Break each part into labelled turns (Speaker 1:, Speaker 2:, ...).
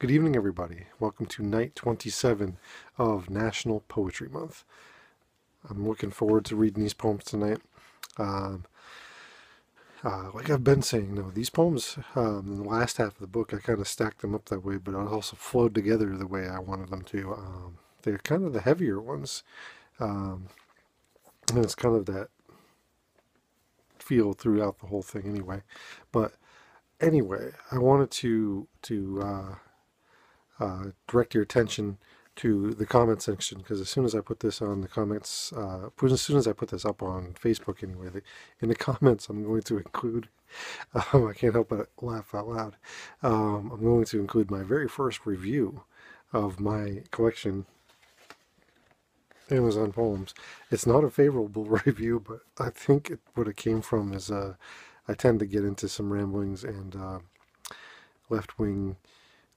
Speaker 1: Good evening, everybody. Welcome to night 27 of National Poetry Month. I'm looking forward to reading these poems tonight. Um, like I've been saying, though, these poems in the last half of the book, I kind of stacked them up that way, but I also flowed together the way I wanted them to. They're kind of the heavier ones, um, and it's kind of that feel throughout the whole thing, anyway. But anyway, I wanted to direct your attention to the comment section, because as soon as I put this on the comments, as soon as I put this up on Facebook anyway, in the comments I'm going to include, I can't help but laugh out loud, I'm going to include my very first review of my collection, Amazon poems. It's not a favorable review, but I think what it came from is I tend to get into some ramblings and left-wing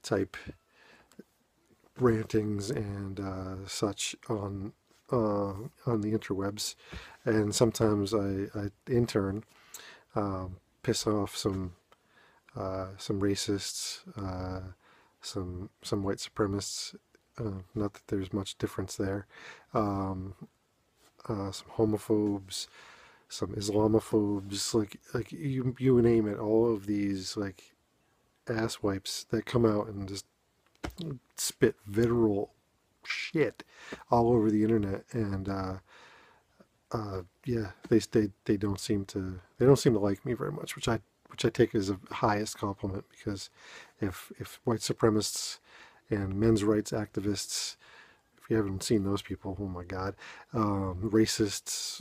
Speaker 1: type rantings and such on the interwebs, and sometimes I in turn piss off some racists, some white supremacists. Not that there's much difference there. Some homophobes, some Islamophobes, like you name it. All of these like ass wipes that come out and just spit vitriol shit all over the internet, and yeah, they don't seem to like me very much, which I take as a highest compliment, because if white supremacists and men's rights activists, if you haven't seen those people, oh my God, racists,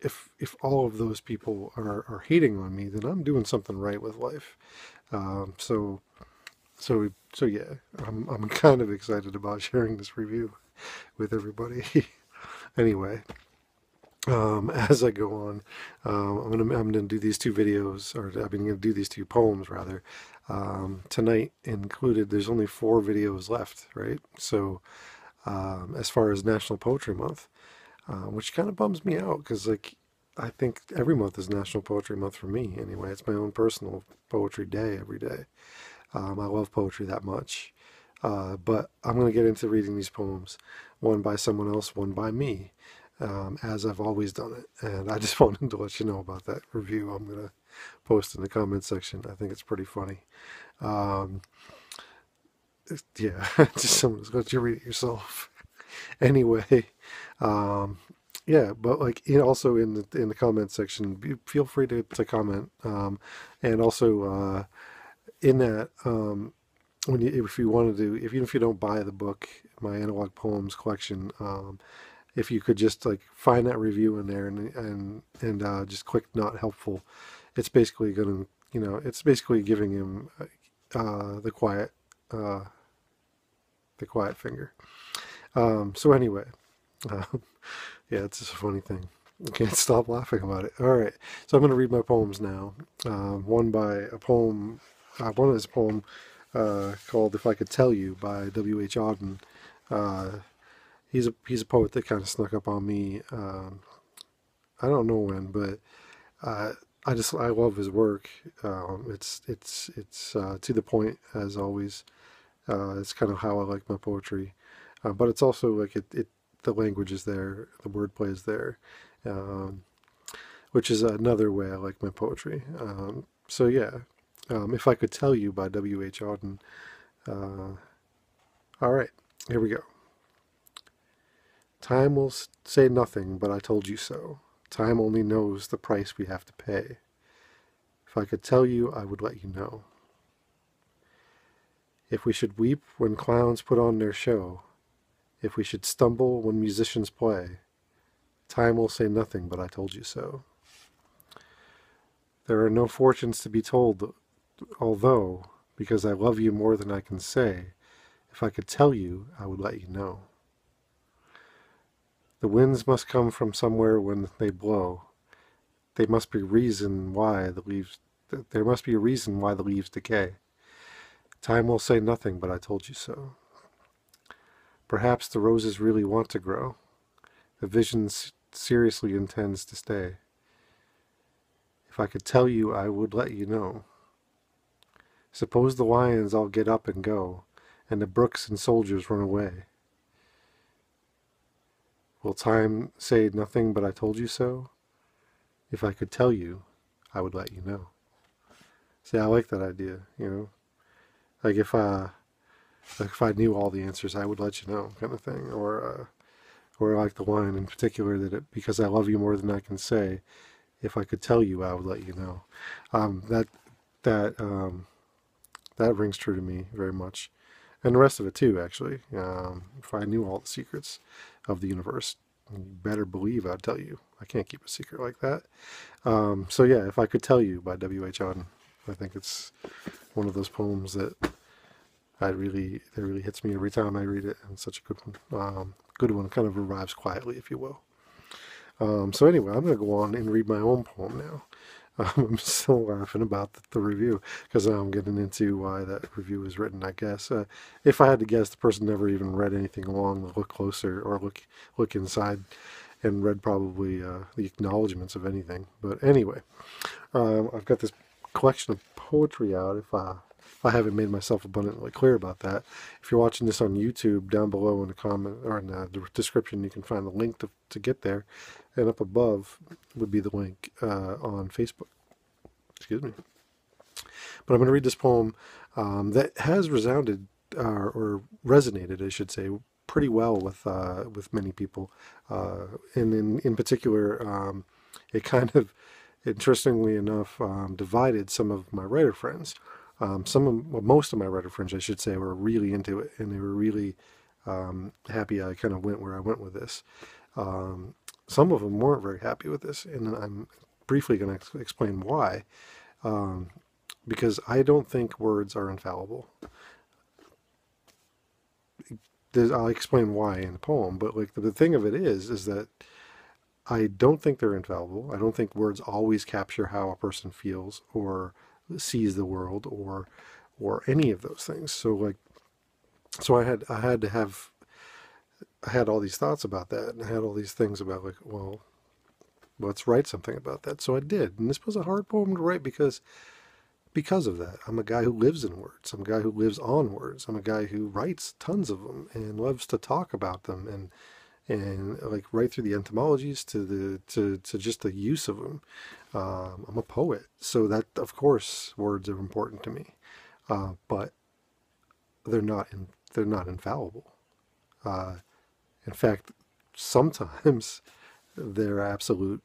Speaker 1: if all of those people are hating on me, then I'm doing something right with life. So so yeah, I'm kind of excited about sharing this review with everybody. Anyway, as I go on, I'm gonna do these two videos, or I've been gonna do these two poems rather. Tonight included. There's only 4 videos left, right? So as far as National Poetry Month, which kind of bums me out, because like I think every month is National Poetry Month for me. Anyway, it's my own personal poetry day every day. I love poetry that much. But I'm going to get into reading these poems, one by someone else, one by me, as I've always done it. And I just wanted to let you know about that review I'm going to post in the comment section. I think it's pretty funny. Um, yeah, just someone's let you read it yourself. Anyway, um, yeah, but like also in the comment section, feel free to comment, and also in that. When you, if you want to do, even if you don't buy the book, my analog poems collection, if you could just like find that review in there and just click not helpful, it's basically gonna, it's basically giving him uh, the quiet uh, the quiet finger. So anyway, uh, yeah, it's just a funny thing. I can't stop laughing about it. All right, so I'm gonna read my poems now. One by a poem. One is a poem called "If I Could Tell You" by W.H. Auden. Uh, he's a poet that kind of snuck up on me. I don't know when, but uh, I love his work. It's to the point, as always. It's kind of how I like my poetry, but it's also like it the language is there, the wordplay is there, um, which is another way I like my poetry. So yeah, "If I Could Tell You" by W.H. Auden. Uh, all right, here we go. Time will say nothing, but I told you so. Time only knows the price we have to pay. If I could tell you, I would let you know. If we should weep when clowns put on their show, if we should stumble when musicians play, time will say nothing, but I told you so. There are no fortunes to be told, although, because I love you more than I can say, if I could tell you, I would let you know. The winds must come from somewhere when they blow. They must be reason why the leaves. There must be a reason why the leaves decay. Time will say nothing, but I told you so. Perhaps the roses really want to grow. The vision seriously intends to stay. If I could tell you, I would let you know. Suppose the lions all get up and go, and the brooks and soldiers run away. Will time say nothing but I told you so? If I could tell you, I would let you know. See, I like that idea, you know? Like if I knew all the answers, I would let you know, kind of thing. Or like the line in particular because I love you more than I can say, if I could tell you, I would let you know. That that that rings true to me very much, and the rest of it too. Actually, if I knew all the secrets of the universe, you better believe I'd tell you. I can't keep a secret like that. So yeah, if I could tell you by W.H. Auden, I think it's one of those poems that that really hits me every time I read it, and it's such a good one. Good one, kind of arrives quietly, if you will. So anyway, I'm going to go on and read my own poem now. I'm still laughing about the review because I'm getting into why that review was written. I guess if I had to guess, the person never even read anything along the look closer or look inside and read probably the acknowledgments of anything. But anyway, I've got this collection of poetry out. If I haven't made myself abundantly clear about that, if you're watching this on YouTube, down below in the comment or in the description, you can find the link to get there, and up above would be the link on Facebook. Excuse me. But I'm going to read this poem that has resounded or resonated, I should say, pretty well with many people, and in particular, it kind of, interestingly enough, divided some of my writer friends. Most of my writer friends, I should say, were really into it, and they were really happy I kind of went where I went with this. Some of them weren't very happy with this, and I'm briefly going to explain why. Because I don't think words are infallible. I'll explain why in the poem, but like the thing of it is that I don't think they're infallible. I don't think words always capture how a person feels or sees the world or any of those things. So I had all these thoughts about that, and I had all these things about like, well, let's write something about that. So I did, and this was a hard poem to write because of that. I'm a guy who lives in words. I'm a guy who lives on words. I'm a guy who writes tons of them and loves to talk about them and like right through the etymologies to just the use of them. I'm a poet, so that of course words are important to me, but they're not infallible. In fact, sometimes they're absolute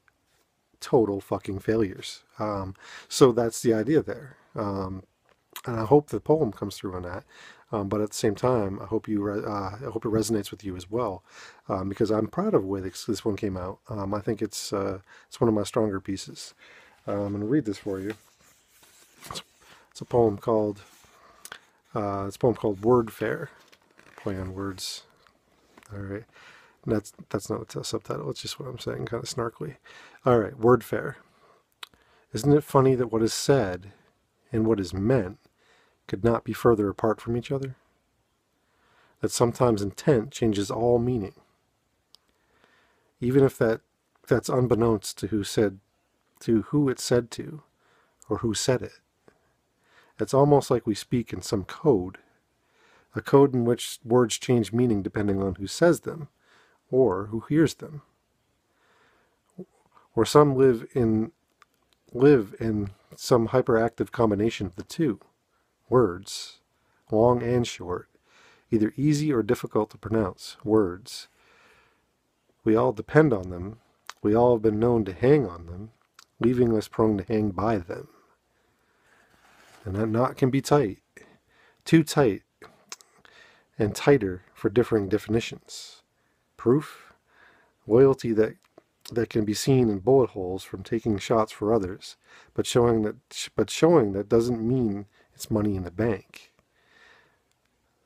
Speaker 1: total fucking failures. So that's the idea there. And I hope the poem comes through on that. But at the same time, I hope I hope it resonates with you as well, because I'm proud of the way this one came out. I think it's one of my stronger pieces. I'm going to read this for you. It's a poem called Word Fair. Play on words. All right. And that's not a subtitle. It's just what I'm saying, kind of snarkily. All right. Word Fair. Isn't it funny that what is said and what is meant could not be further apart from each other? That sometimes intent changes all meaning, even if that's unbeknownst to who it's said to, or who said it. It's almost like we speak in some code, a code in which words change meaning depending on who says them, or who hears them. Or some live in some hyperactive combination of the two. Words, long and short, either easy or difficult to pronounce, words. We all depend on them. We all have been known to hang on them, leaving us prone to hang by them. And that knot can be tight, too tight, and tighter for differing definitions. Proof? Loyalty that can be seen in bullet holes from taking shots for others, but showing that doesn't mean it's money in the bank.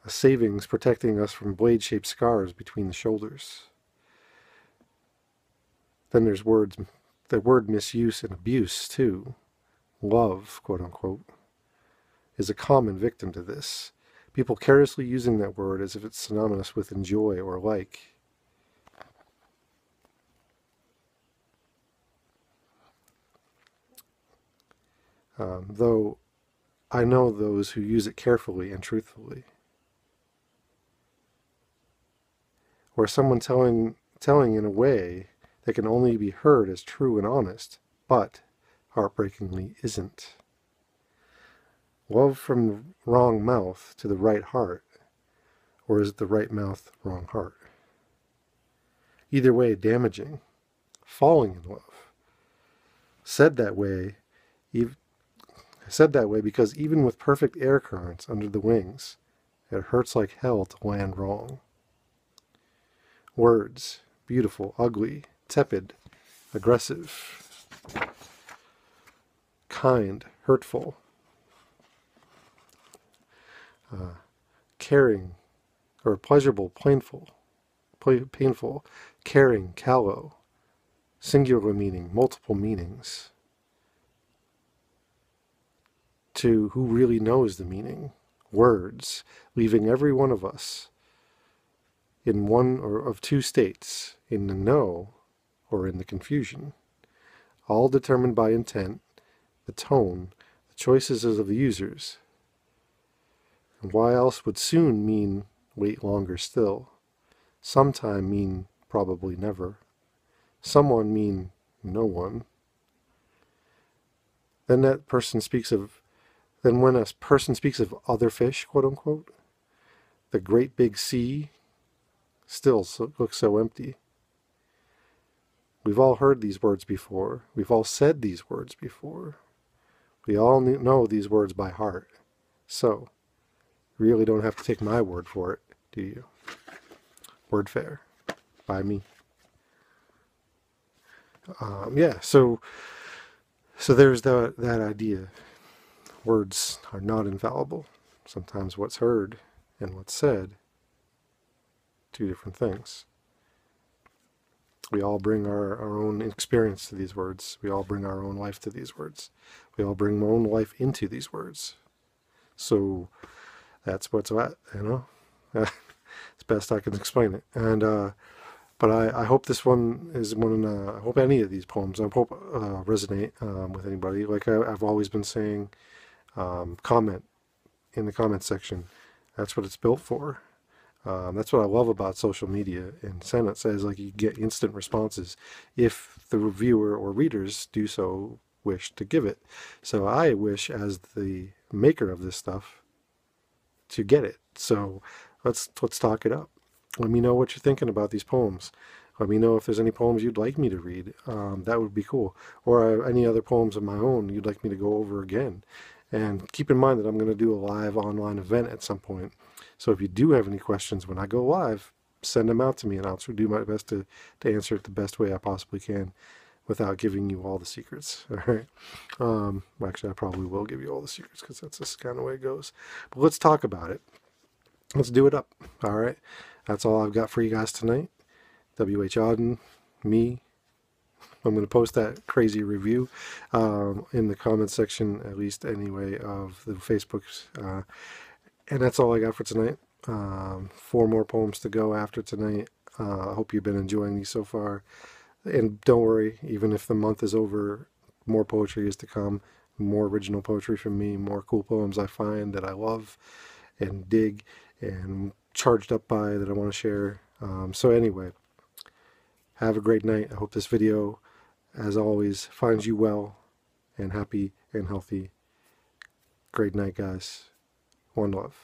Speaker 1: A savings protecting us from blade-shaped scars between the shoulders. Then there's the word misuse and abuse too. Love, quote unquote, is a common victim to this. People carelessly using that word as if it's synonymous with enjoy or like. Though I know those who use it carefully and truthfully. Or someone telling in a way that can only be heard as true and honest, but heartbreakingly isn't. Love from the wrong mouth to the right heart, or is it the right mouth, wrong heart? Either way, damaging. Falling in love. Said that way because even with perfect air currents under the wings, it hurts like hell to land wrong. Words, beautiful, ugly, tepid, aggressive, kind, hurtful, caring, or pleasurable, painful, caring, callow, singular meaning, multiple meanings. To who really knows the meaning, words, leaving every one of us in one or of two states, in the know or in the confusion, all determined by intent, the tone, the choices of the users. And why else would soon mean wait longer still, sometime mean probably never, someone mean no one. Then when a person speaks of other fish, quote unquote, the great big sea still looks so empty. We've all heard these words before. We've all said these words before. We all know these words by heart. So, you really don't have to take my word for it, do you? Word fair. By me. Yeah, so there's that idea. Words are not infallible. Sometimes what's heard and what's said, two different things. We all bring our own experience to these words. We all bring our own life to these words. We all bring our own life into these words. So that's what's what, you know? It's best I can explain it. And but I hope this one is one. I hope any of these poems, I hope resonate with anybody. Like I've always been saying, comment in the comment section. That's what it's built for. That's what I love about social media. And Senate says like you get instant responses if the reviewer or readers do so wish to give it. So I wish, as the maker of this stuff, to get it. So let's talk it up. Let me know what you're thinking about these poems. Let me know if there's any poems you'd like me to read. That would be cool. Or any other poems of my own you'd like me to go over again. And keep in mind that I'm going to do a live online event at some point. So if you do have any questions when I go live, send them out to me and I'll do my best to answer it the best way I possibly can without giving you all the secrets. All right. Actually, I probably will give you all the secrets because that's just kind of the way it goes. But let's talk about it. Let's do it up. All right. That's all I've got for you guys tonight. W.H. Auden, me. I'm going to post that crazy review in the comment section, at least anyway, of the Facebooks. And that's all I got for tonight. 4 more poems to go after tonight. I hope you've been enjoying these so far. And don't worry, even if the month is over, more poetry is to come. More original poetry from me, more cool poems I find that I love and dig and charged up by that I want to share. So anyway, have a great night. I hope this video, as always, finds you well and happy and healthy. Great night, guys. One love.